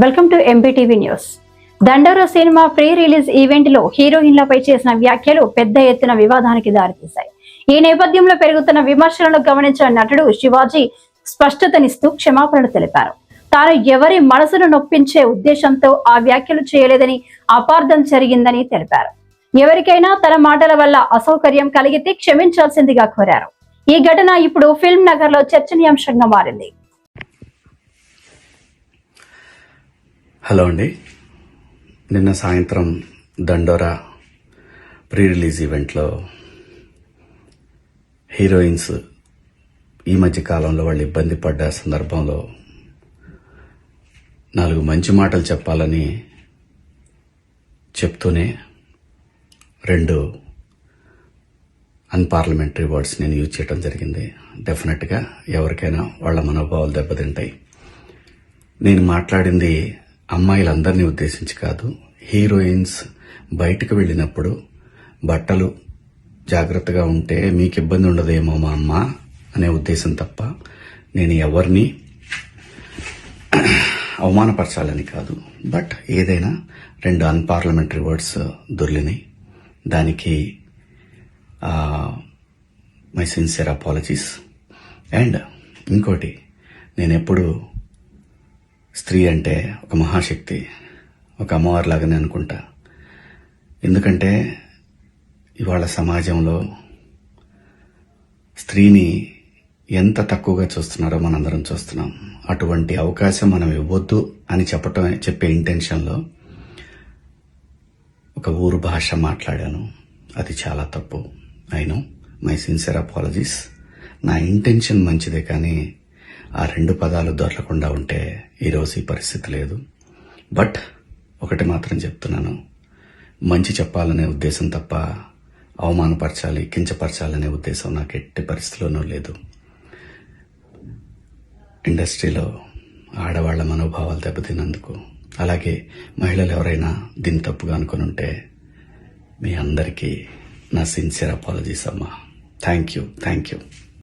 Welcome to MPTV news. Dandora cinema pre release event లో హీరోయిన్లపై చేసిన వ్యాఖ్యలు పెద్ద ఎత్తున వివాదానికి దారితీశాయి. ఈ నేపథ్యంలో పెరుగుతున్న విమర్శలను గమనించిన నటుడు శివాజీ స్పష్టతనిస్తూ క్షమాపణలు తెలిపారు. తాను ఎవరి మనసును నొప్పించే ఉద్దేశంతో ఆ వ్యాఖ్యలు చేయలేదని, అపార్థం జరిగిందని తెలిపారు. ఎవరికైనా తన మాటల వల్ల అసౌకర్యం కలిగితే క్షమించాల్సిందిగా కోరారు. ఈ ఘటన ఇప్పుడు ఫిల్మ్ నగర్ లో చర్చనీయాంశంగా మారింది. హలో అండి, నిన్న సాయంత్రం దండోరా ప్రీ రిలీజ్ ఈవెంట్లో హీరోయిన్స్ ఈ మధ్య కాలంలో వాళ్ళు ఇబ్బంది పడ్డ సందర్భంలో 4 మంచి మాటలు చెప్పాలని చెప్తూనే 2 అన్పార్లమెంటరీ వర్డ్స్ నేను యూజ్ చేయడం జరిగింది. డెఫినెట్గా ఎవరికైనా వాళ్ళ మనోభావాలు దెబ్బతింటాయి. నేను మాట్లాడింది అమ్మాయిలందరినీ ఉద్దేశించి కాదు. హీరోయిన్స్ బయటకు వెళ్ళినప్పుడు బట్టలు జాగ్రత్తగా ఉంటే మీకు ఇబ్బంది ఉండదేమో మా అమ్మ అనే ఉద్దేశం తప్ప నేను ఎవరిని అవమానపరచాలని కాదు. బట్ ఏదైనా 2 అన్పార్లమెంటరీ వర్డ్స్ దొర్లినాయి. దానికి మై సిన్సియర్ అపాలజీస్. అండ్ ఇంకోటి, నేను ఎప్పుడు స్త్రీ అంటే ఒక మహాశక్తి, ఒక అమ్మవారిలాగానే అనుకుంటా. ఎందుకంటే ఇవాళ సమాజంలో స్త్రీని ఎంత తక్కువగా చూస్తున్నారో మనందరం చూస్తున్నాం. అటువంటి అవకాశం మనం ఇవ్వద్దు అని చెప్పే ఇంటెన్షన్లో ఒక ఊరు భాష మాట్లాడాను. అది చాలా తప్పు. I know, my sincere apologies. నా ఇంటెన్షన్ మంచిదే, కానీ ఆ 2 పదాలు దొరకకుండా ఉంటే ఈరోజు ఈ పరిస్థితి లేదు. బట్ ఒకటి మాత్రం చెప్తున్నాను, మంచి చెప్పాలనే ఉద్దేశం తప్ప అవమానపరచాలి, కించపరచాలనే ఉద్దేశం నాకు ఎట్టి పరిస్థితిలోనూ లేదు. ఇండస్ట్రీలో ఆడవాళ్ల మనోభావాలు దెబ్బతిన్నందుకు, అలాగే మహిళలు ఎవరైనా దీన్ని తప్పుగా అనుకుని ఉంటే మీ అందరికీ నా సిన్సియర్ అపాలజీస్ అమ్మా. Thank you.